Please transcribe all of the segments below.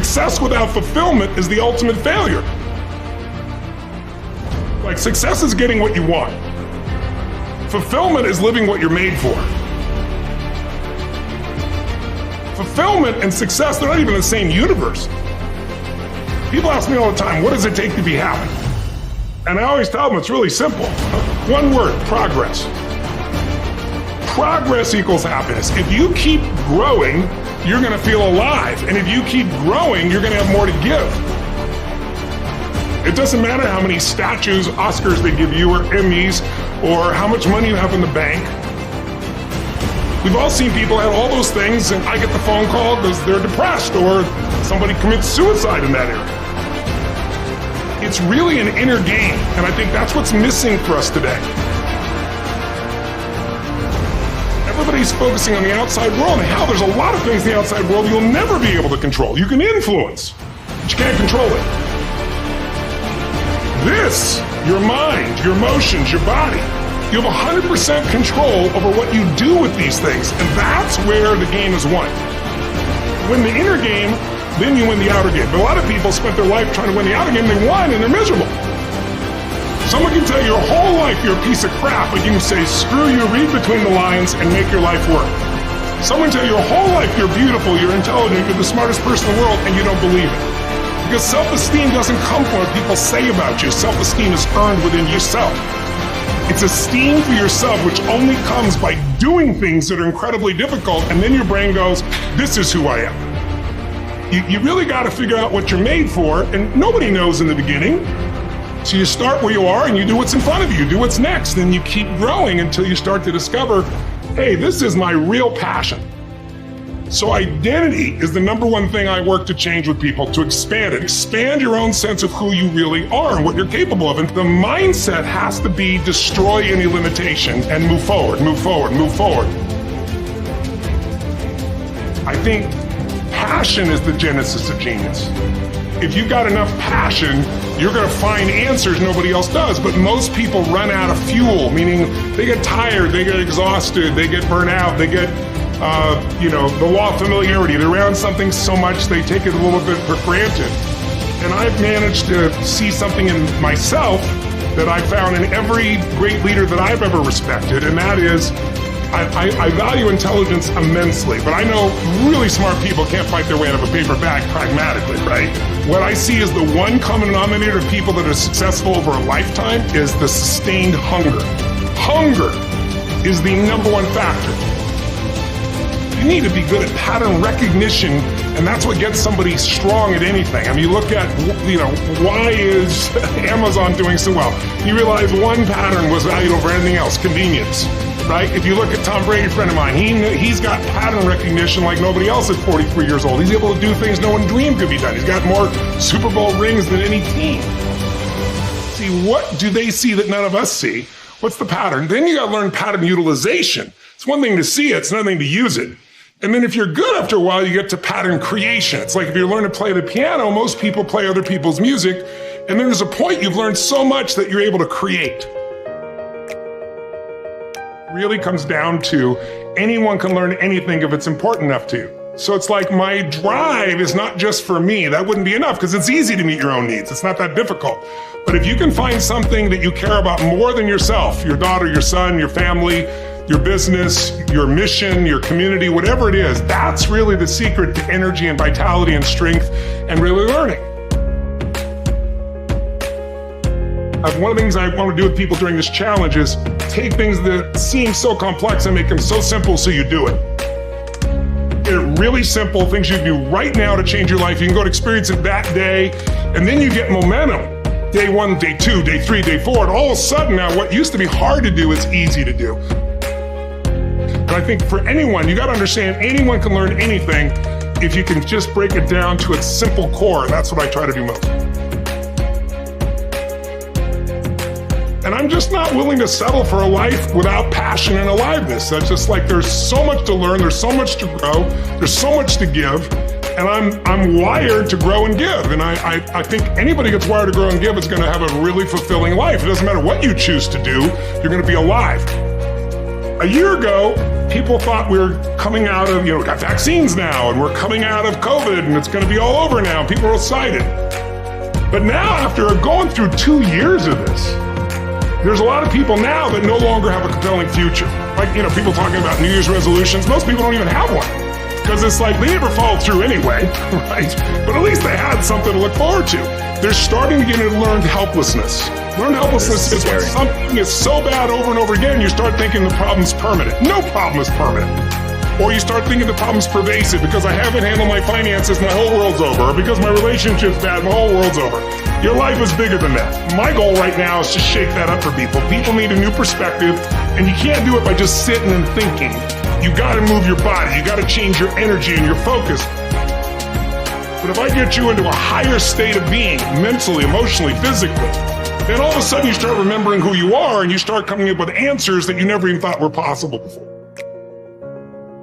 success without fulfillment is the ultimate failure. Like, success is getting what you want. Fulfillment is living what you're made for. Fulfillment and success, they're not even in the same universe. People ask me all the time, what does it take to be happy? And I always tell them it's really simple. One word, progress. Progress equals happiness. If you keep growing, you're gonna feel alive. And if you keep growing, you're gonna have more to give. It doesn't matter how many statues, Oscars they give you, or Emmys, or how much money you have in the bank. We've all seen people have all those things, and I get the phone call because they're depressed, or somebody commits suicide in that area. It's really an inner game, and I think that's what's missing for us today. Everybody's focusing on the outside world, and how there's a lot of things in the outside world you'll never be able to control. You can influence, but you can't control it. This, your mind, your emotions, your body, you have 100% control over what you do with these things, and that's where the game is won. Win the inner game, then you win the outer game. But a lot of people spent their life trying to win the outer game, they won, and they're miserable. Someone can tell you your whole life you're a piece of crap, but you can say, screw you, read between the lines, and make your life work. Someone tell you your whole life you're beautiful, you're intelligent, you're the smartest person in the world, and you don't believe it. Because self-esteem doesn't come from what people say about you. Self-esteem is earned within yourself. It's esteem for yourself, which only comes by doing things that are incredibly difficult, and then your brain goes, this is who I am. You really got to figure out what you're made for, and nobody knows in the beginning. So you start where you are, and you do what's in front of you. You do what's next, and you keep growing until you start to discover, hey, this is my real passion. So identity is the number one thing I work to change with people, to expand it. Expand your own sense of who you really are and what you're capable of. And the mindset has to be destroy any limitation and move forward, move forward, move forward. I think passion is the genesis of genius. If you've got enough passion, you're gonna find answers nobody else does. But most people run out of fuel, meaning they get tired, they get exhausted, they get burnt out, they get the law of familiarity. They're around something so much they take it a little bit for granted. And I've managed to see something in myself that I found in every great leader that I've ever respected, and that is I value intelligence immensely, but I know really smart people can't fight their way out of a paper bag pragmatically, right? What I see is the one common denominator of people that are successful over a lifetime is the sustained hunger. Hunger is the number one factor. You need to be good at pattern recognition, and that's what gets somebody strong at anything. I mean, you look at, why is Amazon doing so well? You realize one pattern was valued over anything else, convenience, right? If you look at Tom Bilyeu, a friend of mine, he's got pattern recognition like nobody else at 43 years old. He's able to do things no one dreamed could be done. He's got more Super Bowl rings than any team. See, what do they see that none of us see? What's the pattern? Then you gotta learn pattern utilization. It's one thing to see it, it's another thing to use it. And then if you're good after a while, you get to pattern creation. It's like if you learn to play the piano, most people play other people's music, and then there's a point you've learned so much that you're able to create. Really comes down to anyone can learn anything if it's important enough to. So it's like my drive is not just for me. That wouldn't be enough because it's easy to meet your own needs. It's not that difficult. But if you can find something that you care about more than yourself, your daughter, your son, your family, your business, your mission, your community, whatever it is, that's really the secret to energy and vitality and strength and really learning. One of the things I want to do with people during this challenge is take things that seem so complex and make them so simple so you do it. Get it really simple, things you can do right now to change your life. You can go to experience it that day, and then you get momentum. Day 1, day 2, day 3, day 4, and all of a sudden now what used to be hard to do is easy to do. And I think for anyone, you gotta understand anyone can learn anything if you can just break it down to its simple core. That's what I try to do most. And I'm just not willing to settle for a life without passion and aliveness. That's just like there's so much to learn, there's so much to grow, there's so much to give, and I'm wired to grow and give. And I think anybody gets wired to grow and give is gonna have a really fulfilling life. It doesn't matter what you choose to do, you're gonna be alive. A year ago, people thought we were coming out of, we got vaccines now, and we're coming out of COVID, and it's going to be all over now. People are excited. But now, after going through 2 years of this, there's a lot of people now that no longer have a compelling future. Like, people talking about New Year's resolutions. Most people don't even have one. Because it's like, they never followed through anyway, right? But at least they had something to look forward to. They're starting to get into learned helplessness. Learned helplessness is when something is so bad over and over again, you start thinking the problem's permanent. No problem is permanent. Or you start thinking the problem's pervasive. Because I haven't handled my finances, my whole world's over. Or because my relationship's bad, my whole world's over. Your life is bigger than that. My goal right now is to shake that up for people. People need a new perspective, and you can't do it by just sitting and thinking. You gotta move your body. You gotta change your energy and your focus. But if I get you into a higher state of being, mentally, emotionally, physically, then all of a sudden you start remembering who you are, and you start coming up with answers that you never even thought were possible before.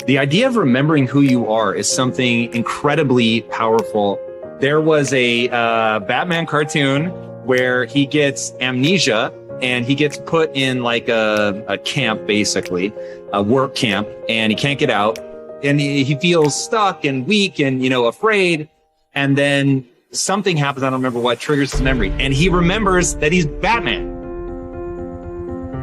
The idea of remembering who you are is something incredibly powerful. There was a Batman cartoon where he gets amnesia and he gets put in like a camp, basically, a work camp, and he can't get out. And he feels stuck and weak and, afraid. And then something happens, I don't remember what, triggers his memory. And he remembers that he's Batman.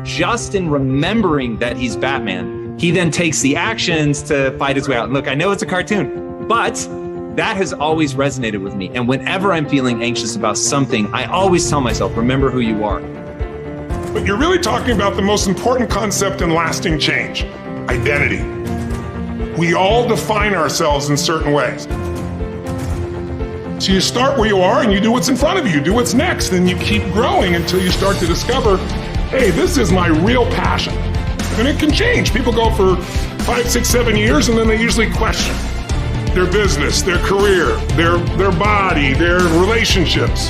Just in remembering that he's Batman, he then takes the actions to fight his way out. And look, I know it's a cartoon, but that has always resonated with me. And whenever I'm feeling anxious about something, I always tell myself, remember who you are. But you're really talking about the most important concept in lasting change, identity. We all define ourselves in certain ways. So you start where you are and you do what's in front of you, do what's next, and you keep growing until you start to discover, hey, this is my real passion. And it can change. People go for 5, 6, 7 years, and then they usually question their business, their career, their body, their relationships.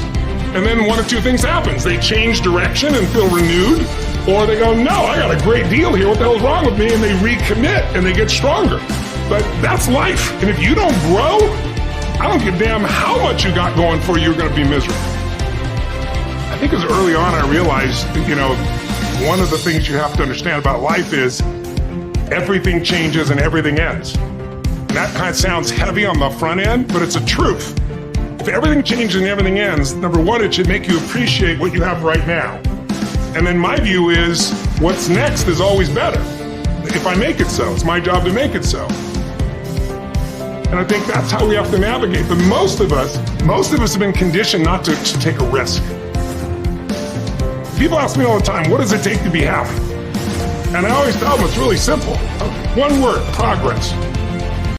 And then one of two things happens. They change direction and feel renewed, or they go, no, I got a great deal here. What the hell's wrong with me? And they recommit and they get stronger. But that's life. And if you don't grow, I don't give a damn how much you got going for you, you're going to be miserable. I think as early on I realized, one of the things you have to understand about life is everything changes and everything ends. And that kind of sounds heavy on the front end, but it's a truth. If everything changes and everything ends, number one, it should make you appreciate what you have right now. And then my view is what's next is always better. If I make it so, it's my job to make it so. And I think that's how we have to navigate. But most of us have been conditioned not to take a risk. People ask me all the time, what does it take to be happy? And I always tell them it's really simple. One word, progress.